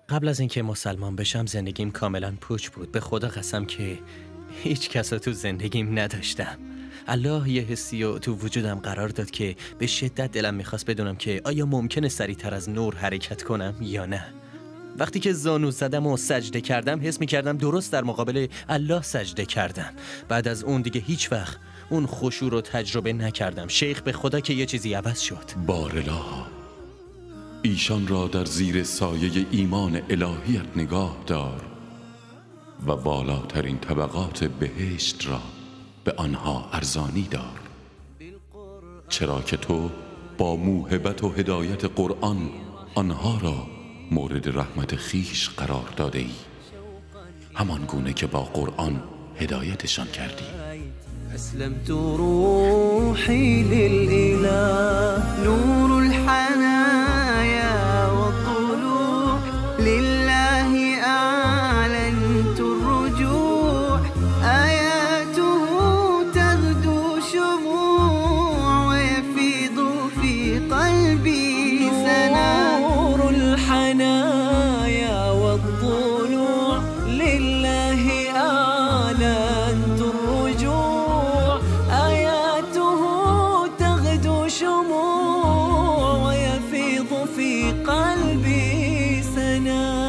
قبل از اینکه مسلمان بشم زندگیم کاملا پوچ بود. به خدا قسم که هیچ کسا تو زندگیم نداشتم. الله یه حسی رو تو وجودم قرار داد که به شدت دلم میخواست بدونم که آیا ممکنه سریعتر از نور حرکت کنم یا نه. وقتی که زانو زدم و سجده کردم حس میکردم درست در مقابل الله سجده کردم. بعد از اون دیگه هیچ وقت اون خشوع رو تجربه نکردم. شیخ به خدا که یه چیزی عوض شد. بارلا ایشان را در زیر سایه ایمان الهیت نگاه دار و بالاترین طبقات بهشت را به آنها ارزانی دار، چرا که تو با موهبت و هدایت قرآن آنها را مورد رحمت خیش قرار داده ای، همان گونه که با قرآن هدایتشان کردی. أسلمت روحي للإله نور الحنايا والضلوع لله أعلنت الرجوع آياته تغدو شموع ويفيض في قلبي سنا نور الحنايا والضلوع لله أعلنت الرجوع قلبي سنا.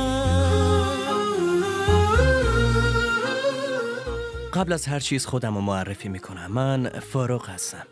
قبل از هر چیز خودم رو معرفی میکنم. من فاروق هستم.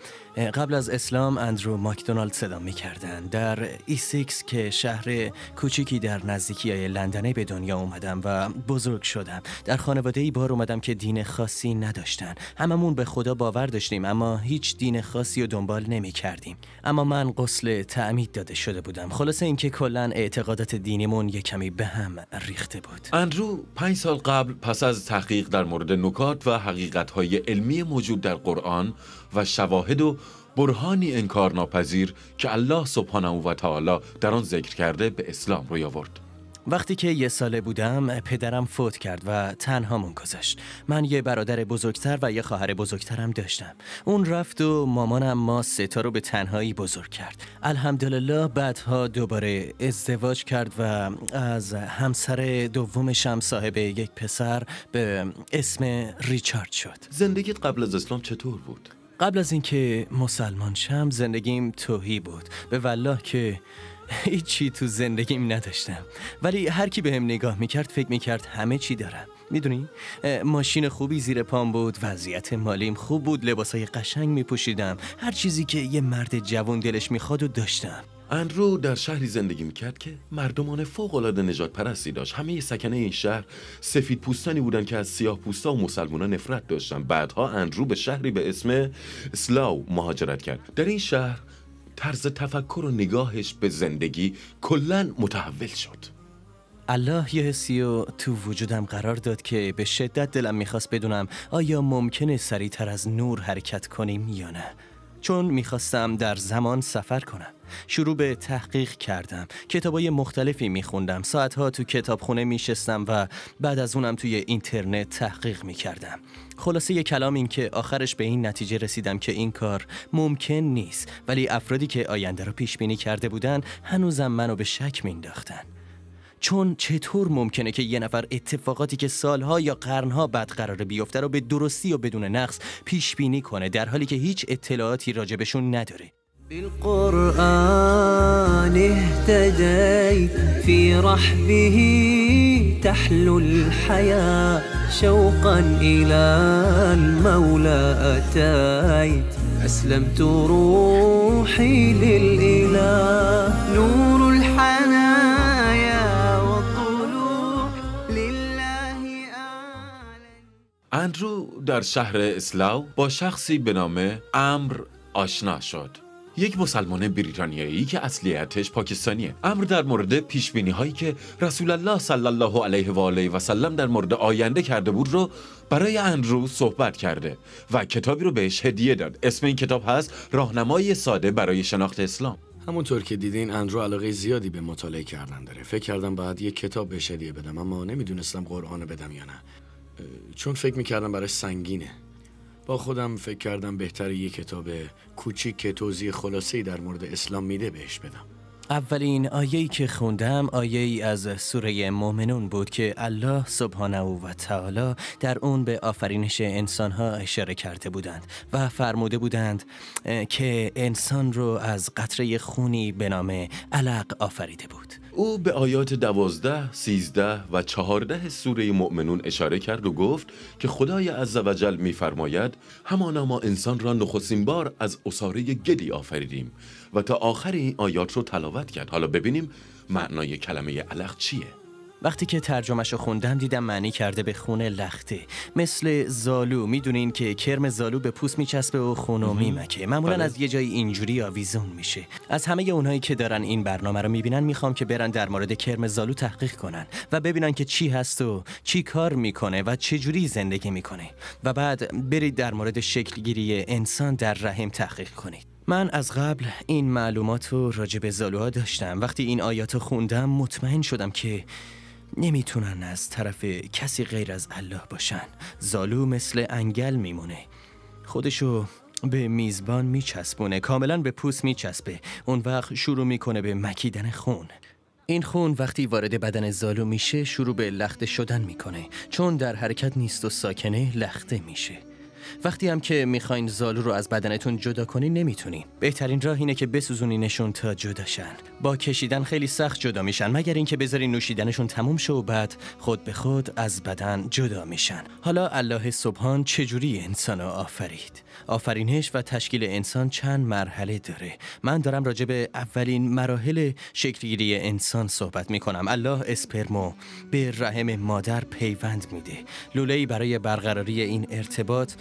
قبل از اسلام اندرو ماکدونالد صدا میکردن. در ایسیکس که شهر کوچیکی در نزدیکی لندنه به دنیا اومدم و بزرگ شدم. در خانواده‌ای بار اومدم که دین خاصی نداشتن. هممون به خدا باور داشتیم اما هیچ دین خاصی رو دنبال نمیکردیم. اما من غسل تعمید داده شده بودم. خلاصه اینکه کلاً اعتقادات دینیمون یه کمی به هم ریخته بود. اندرو 5 سال قبل پس از تحقیق در مورد نکات و حقیقت‌های علمی موجود در قرآن و شواهد و برهانی انکارناپذیر که الله سبحانه و تعالی در آن ذکر کرده به اسلام روی آورد. وقتی که 1 ساله بودم پدرم فوت کرد و تنهامون گذاشت. من یه برادر بزرگتر و یه خواهر بزرگترم داشتم. اون رفت و مامانم ما 3 تا رو به تنهایی بزرگ کرد. الحمدلله بعدها دوباره ازدواج کرد و از همسر دومشم صاحب یک پسر به اسم ریچارد شد. زندگیت قبل از اسلام چطور بود؟ قبل از اینکه مسلمان شم زندگیم توهی بود. به والله که هیچی تو زندگیم نداشتم، ولی هر کی بهم نگاه میکرد فکر میکرد همه چی دارم. میدونی؟ ماشین خوبی زیر پام بود، وضعیت مالیم خوب بود، لباسای قشنگ میپوشیدم، هر چیزی که یه مرد جوان دلش میخواد و داشتم. اندرو در شهری زندگی میکرد که مردمان فوق‌العاده نجات پرستی داشت. همه سکنه این شهر سفید پوستانی بودن که از سیاه پوستا و مسلمانان نفرت داشتن. بعدها اندرو به شهری به اسم اسلاو مهاجرت کرد. در این شهر طرز تفکر و نگاهش به زندگی کلاً متحول شد. الله یه حسی رو تو وجودم قرار داد که به شدت دلم میخواست بدونم آیا ممکنه سریعتر از نور حرکت کنیم یا نه. چون میخواستم در زمان سفر کنم. شروع به تحقیق کردم. کتابای مختلفی میخوندم. ساعتها تو کتابخونه میشستم و بعد از اونم توی اینترنت تحقیق میکردم. خلاصه یه کلام این که آخرش به این نتیجه رسیدم که این کار ممکن نیست، ولی افرادی که آینده رو پیش بینی کرده بودن هنوزم منو به شک مینداختن. چون چطور ممکنه که یه نفر اتفاقاتی که سالها یا قرنها بعد قراره بیفته رو به درستی و بدون نقص پیش بینی کنه در حالی که هیچ اطلاعاتی راجبشون نداره؟ بالقرآن اهتديت في رحبه تحلو الحياة شوقا إلى المولى أتيت أسلمت روحي للإله نور الحنايا والضلوع لله أعلن. اندرو در شهر اسلاو با شخصی به نام امر آشنا شد. یک مسلمان بریتانیایی که اصلیتش پاکستانیه. امر در مورد پیشبینی هایی که رسول الله صلی الله علیه و آله و سلم در مورد آینده کرده بود رو برای اندرو صحبت کرده و کتابی رو بهش هدیه داد. اسم این کتاب هست راهنمای ساده برای شناخت اسلام. همونطور که دیدین اندرو علاقه زیادی به مطالعه کردن داره. فکر کردم بعد یک کتاب بهش هدیه بدم، اما نمیدونستم قرآن بدم یا نه، چون فکر میکردم براش سنگینه. با خودم فکر کردم بهتره یک کتاب کوچیک که توضیح خلاصه‌ای در مورد اسلام میده بهش بدم. اولین آیه‌ای که خوندم آیه‌ای از سوره مؤمنون بود که الله سبحانه و تعالی در اون به آفرینش انسان‌ها اشاره کرده بودند و فرموده بودند که انسان رو از قطره خونی به نام علق آفریده بود. او به آیات 12، 13 و 14 سوره مؤمنون اشاره کرد و گفت که خدای عزوجل می‌فرماید همانا ما انسان را نخستین بار از عصاره گلی آفریدیم و تا آخر این آیات رو تلاوت کرد. حالا ببینیم معنای کلمه علق چیه؟ وقتی که ترجمه‌شو خوندم دیدم معنی کرده به خون لخته، مثل زالو. میدونین که کرم زالو به پوست میچسبه و خونو میمکه. معمولا از یه جای اینجوری آویزون میشه. از همه اونایی که دارن این برنامه رو میبینن میخوام که برن در مورد کرم زالو تحقیق کنن و ببینن که چی هست و چی کار میکنه و چه جوری زندگی میکنه و بعد برید در مورد شکلگیری انسان در رحم تحقیق کنید. من از قبل این معلومات رو راجع به زالوها داشتم. وقتی این آیات رو خوندم مطمئن شدم که نمیتونن از طرف کسی غیر از الله باشن. زالو مثل انگل میمونه، خودشو به میزبان میچسبونه، کاملا به پوست میچسبه. اون وقت شروع میکنه به مکیدن خون. این خون وقتی وارد بدن زالو میشه شروع به لخته شدن میکنه، چون در حرکت نیست و ساکنه لخته میشه. وقتی هم که میخواین زالو رو از بدنتون جدا کنین نمیتونین. بهترین راه اینه که بسوزونینشون تا جدا شن. با کشیدن خیلی سخت جدا میشن، مگر اینکه بذارین نوشیدنشون تموم شه و بعد خود به خود از بدن جدا میشن. حالا الله سبحان چجوری انسان رو آفرید؟ آفرینش و تشکیل انسان چند مرحله داره. من دارم راجع به اولین مراحل شکلگیری انسان صحبت میکنم. الله اسپرمو به رحم مادر پیوند میده. لوله‌ای برای برقراری این ارتباط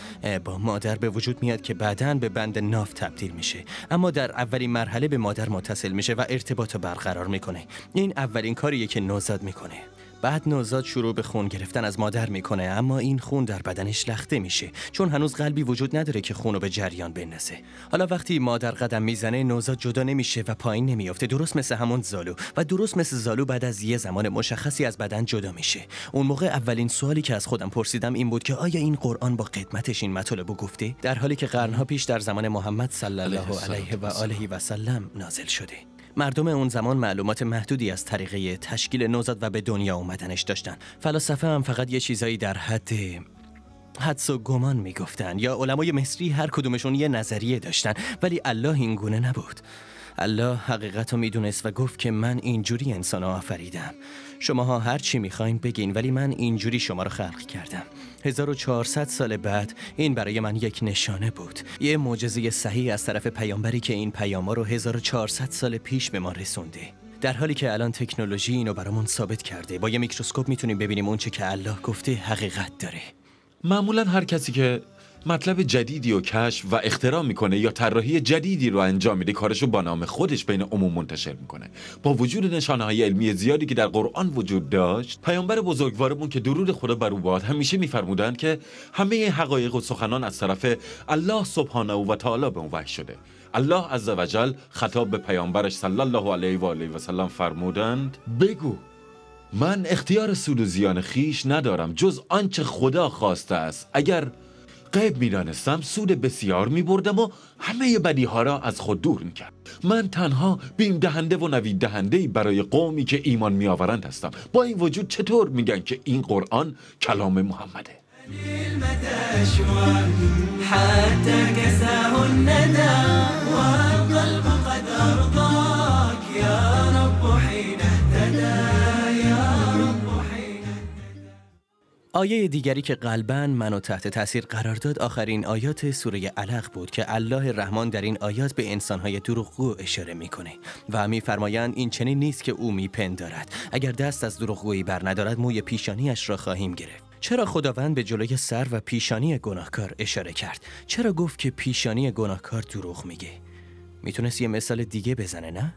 با مادر به وجود میاد که بعداً به بند ناف تبدیل میشه، اما در اولین مرحله به مادر متصل میشه و ارتباط رو برقرار میکنه. این اولین کاریه که نوزاد میکنه. بعد نوزاد شروع به خون گرفتن از مادر میکنه، اما این خون در بدنش لخته میشه چون هنوز قلبی وجود نداره که خونو به جریان بندازه. حالا وقتی مادر قدم میزنه نوزاد جدا نمیشه و پایین نمیافته، درست مثل همون زالو. و درست مثل زالو بعد از یه زمان مشخصی از بدن جدا میشه. اون موقع اولین سوالی که از خودم پرسیدم این بود که آیا این قرآن با قدمتش این مطالبو گفته، در حالی که قرنها پیش در زمان محمد صلی الله علیه و آله و سلم نازل شده. مردم اون زمان معلومات محدودی از طریقه تشکیل نوزاد و به دنیا اومدنش داشتن. فلاسفه هم فقط یه چیزایی در حدس و گمان میگفتن، یا علمای مصری هر کدومشون یه نظریه داشتن، ولی الله این گونه نبود. الله حقیقت رو میدونست و گفت که من اینجوری انسان رو آفریدم. شماها هر چی میخواین بگین، ولی من اینجوری شما رو خلق کردم. 1400 سال بعد این برای من یک نشانه بود، یه معجزه صحیح از طرف پیامبری که این پیام‌ها رو 1400 سال پیش به ما رسونده. در حالی که الان تکنولوژی اینو برامون ثابت کرده. با یه میکروسکوپ میتونیم ببینیم اون چه که الله گفته حقیقت داره. معمولا هر کسی که مطلب جدیدی رو کشف و اختراع میکنه یا طراحی جدیدی رو انجام میده کارشو با نام خودش بین عموم منتشر میکنه. با وجود نشانه‌های علمی زیادی که در قرآن وجود داشت، پیامبر بزرگوارمون که درود خدا بر او باد همیشه میفرمودند که همه حقایق و سخنان از طرف الله سبحانه و تعالی به اون وحی شده. الله عزوجل خطاب به پیامبرش صلی الله علیه و آله و سلم فرمودند بگو من اختیار سود و زیان خیش ندارم جز آنچه خدا خواسته است. اگر غیب می‌دانستم سود بسیار می‌بردم و همه بدیها را از خود دور می‌کرد. من تنها بیم دهنده و نوید دهنده‌ای برای قومی که ایمان می‌آورند هستم. با این وجود چطور میگن که این قرآن کلام محمده؟ آیه دیگری که قلباً منو تحت تاثیر قرار داد آخرین آیات سوره علق بود که الله رحمان در این آیات به انسان‌های دروغگو اشاره میکنه و میفرمایند این چنین نیست که او میپندارد، اگر دست از دروغگویی بر ندارد موی پیشانیش را خواهیم گرفت. چرا خداوند به جلوی سر و پیشانی گناهکار اشاره کرد؟ چرا گفت که پیشانی گناهکار دروغ میگه؟ میتونست یه مثال دیگه بزنه نه؟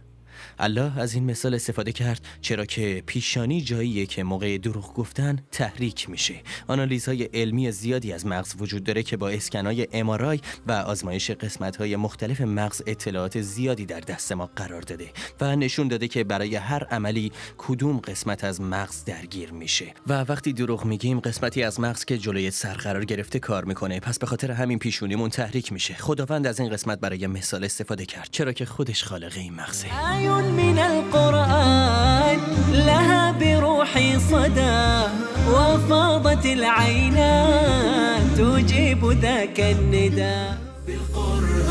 الله از این مثال استفاده کرد چرا که پیشانی جاییه که موقع دروغ گفتن تحریک میشه. آنالیزهای علمی زیادی از مغز وجود داره که با اسکنای MRI و آزمایش قسمت‌های مختلف مغز اطلاعات زیادی در دست ما قرار داده و نشون داده که برای هر عملی کدوم قسمت از مغز درگیر میشه و وقتی دروغ میگیم قسمتی از مغز که جلوی سر قرار گرفته کار میکنه، پس به خاطر همین پیشونیمون تحریک میشه. خداوند از این قسمت برای مثال استفاده کرد چرا که خودش خالق این مغزه. آي من القرآن لها بروحي صدى وفاضت العينات تجيب ذاك الندى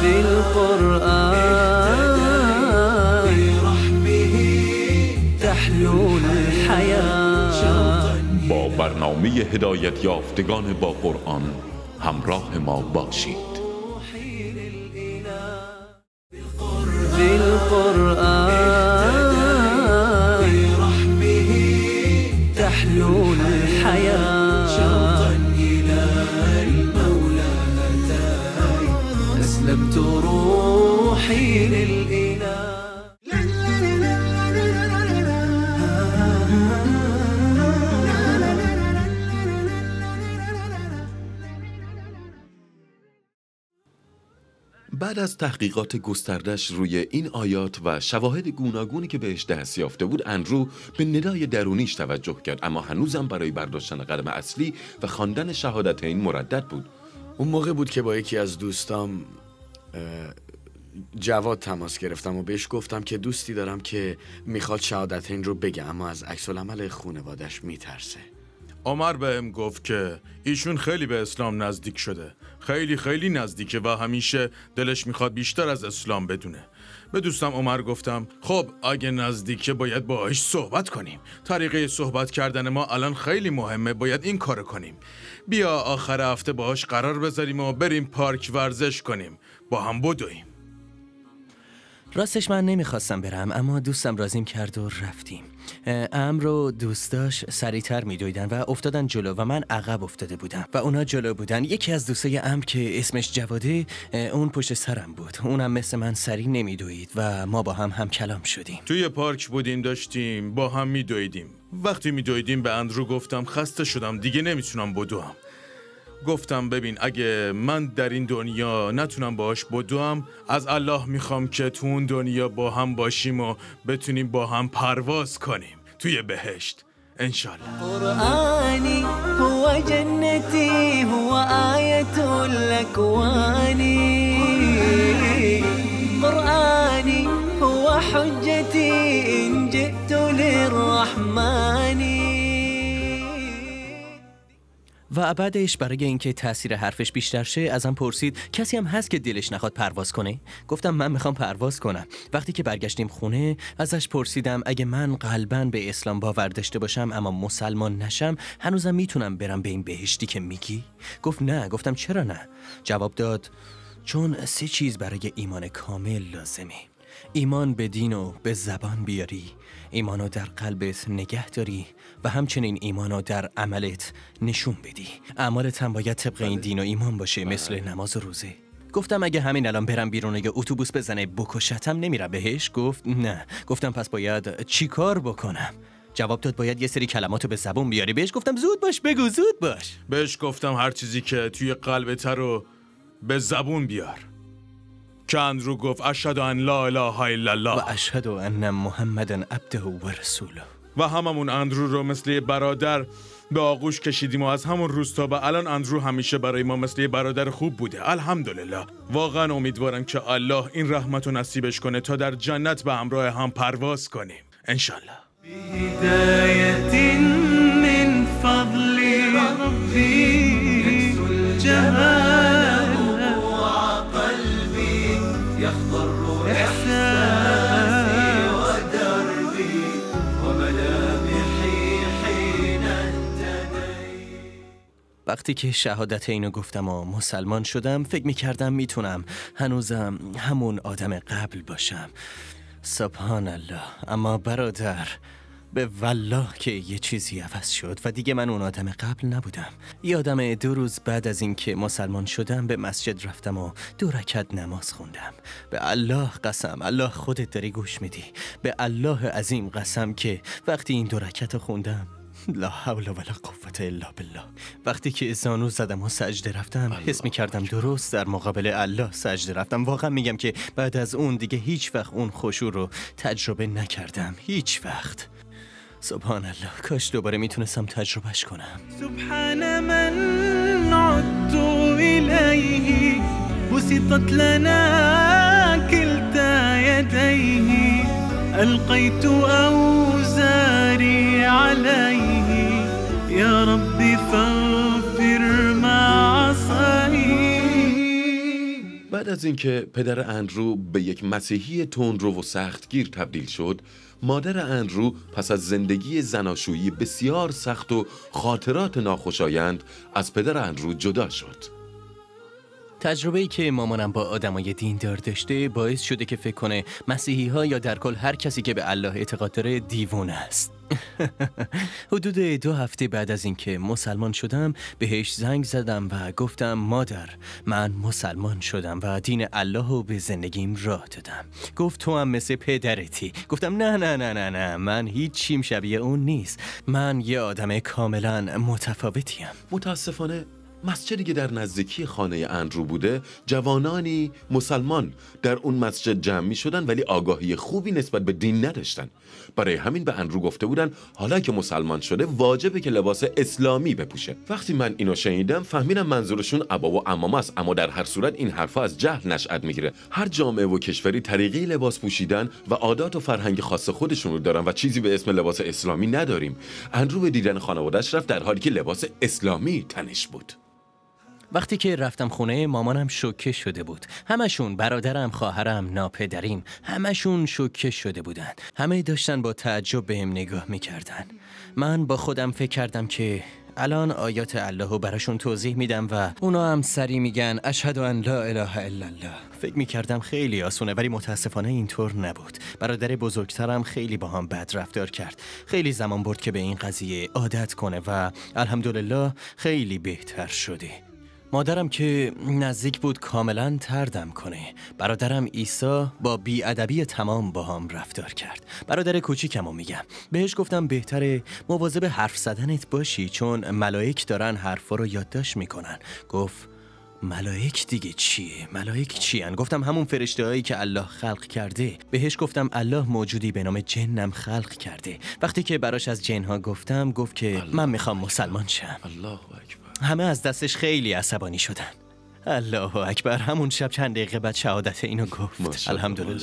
بالقرآن برحمه تحلو الحياة. با برنامه هدایت یافتگان با قرآن همراه ما باشید. بالقرآن برحمه تحلو الحياة. شوقا إلى المولى أتاي أسلمت روحي للإله. بعد از تحقیقات گستردش روی این آیات و شواهد گوناگونی که بهش دست یافته بود، اندرو به ندای درونیش توجه کرد، اما هنوزم برای برداشتن قدم اصلی و خواندن شهادتین مردد بود. اون موقع بود که با یکی از دوستام جواد تماس گرفتم و بهش گفتم که دوستی دارم که میخواد شهادتین رو بگه، اما از عکس العمل خانواده‌اش میترسه. عمر بهم گفت که ایشون خیلی به اسلام نزدیک شده، خیلی نزدیکه و همیشه دلش میخواد بیشتر از اسلام بدونه. به دوستم عمر گفتم خب اگه نزدیکه باید باهاش صحبت کنیم. طریقه صحبت کردن ما الان خیلی مهمه، باید این کارو کنیم. بیا آخر هفته باهاش قرار بذاریم و بریم پارک ورزش کنیم، با هم بدویم. راستش من نمیخواستم برم، اما دوستم رازیم کرد و رفتیم. عمرو و دوستاش سریعتر میدویدن و افتادن جلو و من عقب افتاده بودم و اونا جلو بودن. یکی از دوستای عمرو که اسمش جواده اون پشت سرم بود، اونم مثل من سریع نمیدوید و ما با هم کلام شدیم. توی پارک بودیم، داشتیم با هم میدویدیم. وقتی میدویدیم به اندرو گفتم خسته شدم دیگه نمیتونم بدوم. گفتم ببین اگه من در این دنیا نتونم باهاش بدوم، از الله میخوام که تو اون دنیا با هم باشیم و بتونیم با هم پرواز کنیم توی بهشت انشالله. قرآنی هو جنتی هو آیت الاکوانی، قرآنی هو حجتی ان جئت للرحمانی. و بعدش برای اینکه تاثیر حرفش بیشتر شه ازم پرسید کسی هم هست که دلش نخواد پرواز کنه؟ گفتم من میخوام پرواز کنم. وقتی که برگشتیم خونه ازش پرسیدم اگه من قلباً به اسلام باور داشته باشم اما مسلمان نشم هنوزم میتونم برم به این بهشتی که میگی؟ گفت نه. گفتم چرا نه؟ جواب داد چون 3 چیز برای ایمان کامل لازمه. ایمان به دین و به زبان بیاری، ایمانو در قلبت نگه داری و همچنین ایمانو در عملت نشون بدی. اعمالت هم باید طبق این دین و ایمان باشه، مثل نماز و روزه. گفتم اگه همین الان برم بیرون و اتوبوس بزنه بکشتم نمیرم بهش؟ گفت نه. گفتم پس باید چی کار بکنم؟ جواب داد باید یه سری کلماتو به زبون بیاری. بهش گفتم زود باش بگو، زود باش. بهش گفتم هر چیزی که توی قلبت رو به زبون بیار. که اندرو گفت اشهد ان لا اله الا الله و اشهد ان محمدا عبده و رسوله. و هممون اندرو رو مثل یه برادر به آغوش کشیدیم و از همون روز تا به الان اندرو همیشه برای ما مثل یه برادر خوب بوده. الحمدلله. واقعا امیدوارم که الله این رحمت رو نصیبش کنه تا در جنت به همراه هم پرواز کنیم انشالله. هدایت من فضل ربی جمال قلبی یخضر احساسی و دربی و ملامحی حین انتدی. وقتی که شهادت اینو گفتم و مسلمان شدم فکر میکردم میتونم هنوزم همون آدم قبل باشم. سبحان الله. اما برادر به والله که یه چیزی عوض شد و دیگه من اون آدم قبل نبودم. یادم 2 روز بعد از اینکه مسلمان شدم به مسجد رفتم و 2 رکعت نماز خوندم. به الله قسم، الله خودت داری گوش میدی، به الله عظیم قسم که وقتی این 2 رکعت خوندم لا حول ولا قوة الا بالله، وقتی که زانو زدم و سجده رفتم حس می‌کردم درست در مقابل الله سجده رفتم. واقعا میگم که بعد از اون دیگه هیچ وقت اون خشوع رو تجربه نکردم، هیچ وقت. سبحان الله. کاش دوباره میتونستم تجربهش کنم. سبحان من عدت الیه بسطت لنا کلتا یدیه ألقيت أوزاري عليه يا رب فاغفر ما عصاني. بعد از اینکه پدر اندرو به یک مسیحی تندرو و سختگیر تبدیل شد، مادر اندرو پس از زندگی زناشویی بسیار سخت و خاطرات ناخوشایند از پدر اندرو جدا شد. تجربه‌ای که مامانم با آدمای دیندار داشته باعث شده که فکر کنه مسیحی‌ها یا در کل هر کسی که به الله اعتقاد داره دیوونه است. حدود 2 هفته بعد از اینکه مسلمان شدم بهش زنگ زدم و گفتم مادر من مسلمان شدم و دین الله رو به زندگیم راه دادم. گفت تو هم مثل پدرتی. گفتم نه نه نه نه نه، من هیچ چیم شبیه اون نیست. من یه آدم کاملا متفاوتیم. متاسفانه مسجدی که در نزدیکی خانه اندرو بوده، جوانانی مسلمان در اون مسجد جمع می شدن ولی آگاهی خوبی نسبت به دین نداشتن. برای همین به اندرو گفته بودن حالا که مسلمان شده واجبه که لباس اسلامی بپوشه. وقتی من اینو شنیدم فهمیدم منظورشون عبا و عمامه است، اما در هر صورت این حرفا از جهل نشأت میگیره. هر جامعه و کشوری طریقی لباس پوشیدن و عادات و فرهنگ خاص خودشون رو دارن و چیزی به اسم لباس اسلامی نداریم. اندرو به دیدن خانواده‌اش رفت در حالی که لباس اسلامی تنش بود. وقتی که رفتم خونه مامانم شوکه شده بود. همشون، برادرم، خواهرم، ناپدریم، همشون شوکه شده بودن. همه داشتن با تعجب بهم نگاه میکردن. من با خودم فکر کردم که الان آیات الله رو براشون توضیح میدم و اونا هم سری میگن اشهد ان لا اله الا الله. فکر میکردم خیلی آسونه ولی متاسفانه اینطور نبود. برادر بزرگترم خیلی با هم بد رفتار کرد. خیلی زمان برد که به این قضیه عادت کنه و الحمدلله خیلی بهتر شده. مادرم که نزدیک بود کاملا طردم کنه. برادرم عیسی با بی‌ادبی تمام با هم رفتار کرد. برادر کوچیکمو میگم. بهش گفتم بهتره مواظب حرف زدنت باشی چون ملائک دارن حرفا رو یادداشت میکنن. گفت ملائک دیگه چیه؟ ملائک چیان؟ گفتم همون فرشته‌هایی که الله خلق کرده. بهش گفتم الله موجودی به نام جنم خلق کرده. وقتی که براش از جنها گفتم گفت که من میخوام مسلمان شم. الله اکبر. همه از دستش خیلی عصبانی شدن. الله اکبر. همون شب چند دقیقه بعد شهادت اینو گفت. الحمدلله.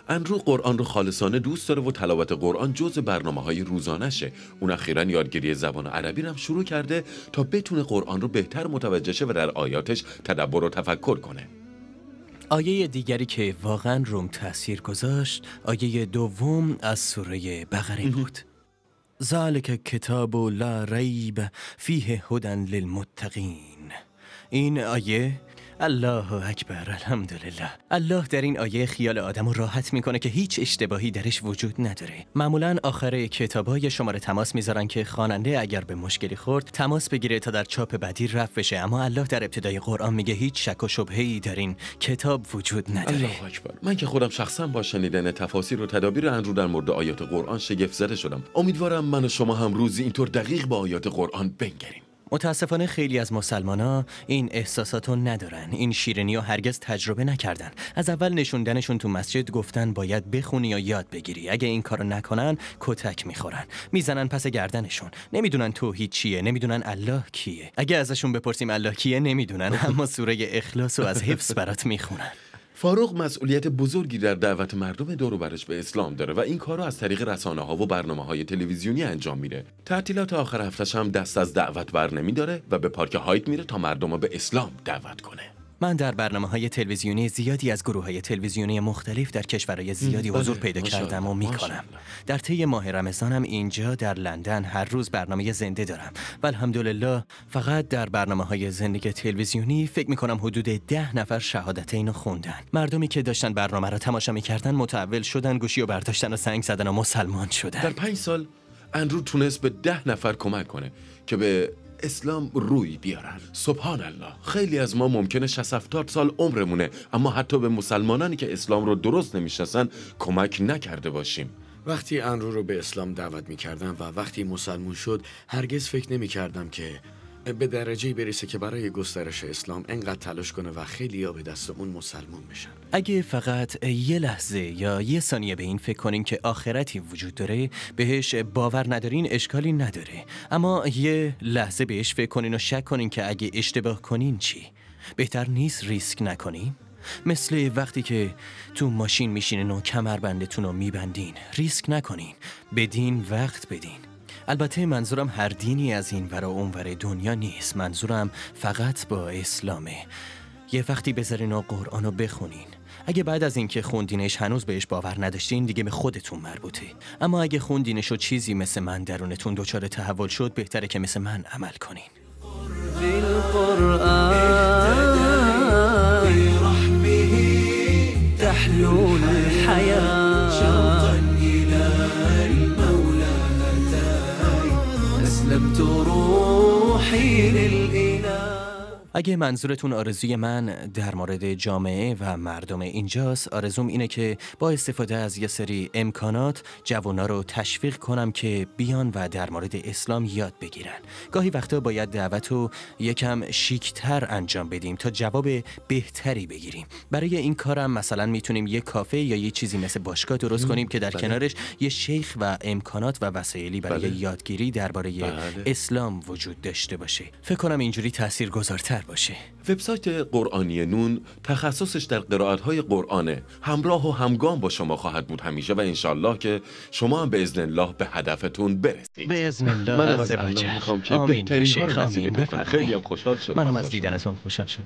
اندرو قرآن رو خالصانه دوست داره و تلاوت قرآن جزء برنامه‌های روزانشه. اون اخیراً یادگیری زبان عربی رو هم شروع کرده تا بتونه قرآن رو بهتر متوجه شه و در آیاتش تدبر و تفکر کنه. آیه دیگری که واقعاً روم تأثیر گذاشت آیه 2 از سوره بقره بود. ذالک کتاب لا ریب فیه هدی للمتقین. این آیه الله اکبر. الحمدلله. الله در این آیه خیال آدمو راحت میکنه که هیچ اشتباهی درش وجود نداره. معمولاً آخر کتابا یه شماره تماس میذارن که خواننده اگر به مشکلی خورد تماس بگیره تا در چاپ بعدی رفع بشه، اما الله در ابتدای قرآن میگه هیچ شک و شبهه‌ای در این کتاب وجود نداره. الله اکبر. من که خودم شخصا با شنیدن تفاسیر و تدابیر اندرو در مورد آیات قرآن شگفت زده شدم. امیدوارم من و شما هم روزی اینطور دقیق با آیات قرآن بنگریم. متاسفانه خیلی از مسلمان‌ها این احساساتو ندارن. این شیرینیو هرگز تجربه نکردن. از اول نشوندنشون تو مسجد گفتن باید بخونی یا یاد بگیری. اگه این کارو نکنن کتک میخورن. میزنن پس گردنشون. نمیدونن توحید چیه، نمیدونن الله کیه. اگه ازشون بپرسیم الله کیه نمیدونن، اما سوره اخلاص رو از حفظ برات میخونن. فاروق مسئولیت بزرگی در دعوت مردم دور و برش به اسلام داره و این کارو از طریق رسانه‌ها و برنامه‌های تلویزیونی انجام میده. تعطیلات آخر هفته‌ش هم دست از دعوت بر نمی‌داره و به پارک هایت میره تا مردمو به اسلام دعوت کنه. من در برنامه‌های تلویزیونی زیادی از گروه‌های تلویزیونی مختلف در کشورهای زیادی حضور پیدا کردم و می‌کنم. در طی ماه رمضانم اینجا در لندن هر روز برنامه زنده دارم و الحمدلله فقط در برنامه‌های زندگی تلویزیونی فکر می‌کنم حدود 10 نفر شهادت اینو خوندن. مردمی که داشتن برنامه رو تماشا می‌کردن متحول شدن، گوشی رو برداشتن و سنگ زدن و مسلمان شدن. در 5 سال اندرو تونست به 10 نفر کمک کنه که به اسلام روی بیارن. سبحان الله. خیلی از ما ممکنه 60-70 سال عمرمونه اما حتی به مسلمانانی که اسلام رو درست نمیشناسن کمک نکرده باشیم. وقتی اندرو رو به اسلام دعوت می‌کردم و وقتی مسلمان شد هرگز فکر نمی‌کردم که به درجه‌ای برسه که برای گسترش اسلام انقدر تلاش کنه و خیلی‌ها به دست اون مسلمان بشن. اگه فقط یه لحظه یا یه ثانیه به این فکر کنین که آخرتی وجود داره، بهش باور ندارین اشکالی نداره، اما یه لحظه بهش فکر کنین و شک کنین که اگه اشتباه کنین چی؟ بهتر نیست ریسک نکنین؟ مثل وقتی که تو ماشین میشینین و کمربندتون رو میبندین، ریسک نکنین، بدین وقت بدین. البته منظورم هر دینی از این ور و اون ور دنیا نیست، منظورم فقط با اسلامه. یه وقتی بذارین و قرآن رو بخونین. اگه بعد از اینکه خوندینش هنوز بهش باور نداشتین دیگه به خودتون مربوطه، اما اگه خوندینش و چیزی مثل من درونتون دچار تحول شد بهتره که مثل من عمل کنین. تحلو الحياة شوقا إلى المولى أتاي أسلمت روحي للإله. اگه منظورتون آرزوی من در مورد جامعه و مردم اینجاست، آرزوم اینه که با استفاده از یه سری امکانات جوانا رو تشویق کنم که بیان و در مورد اسلام یاد بگیرن. گاهی وقتا باید دعوت رو یکم شیکتر انجام بدیم تا جواب بهتری بگیریم. برای این کارم مثلا میتونیم یه کافه یا یه چیزی مثل باشگاه درست کنیم که در کنارش یه شیخ و امکانات و وسایلی برای یادگیری درباره اسلام وجود داشته باشه. فکر کنم اینجوری تاثیرگذارتر باشه. وبسایت قرآنی نون تخصصش در قرائت‌های قرآنه. همراه و همگام با شما خواهد بود همیشه و انشالله که شما هم به اذن الله به هدفتون برسید. به اذن الله عز و جل. آمین. شیخ آمین. بفرمایید. خیلی هم خوشحال شدم. منم از دیدنتون خوشحال شدم.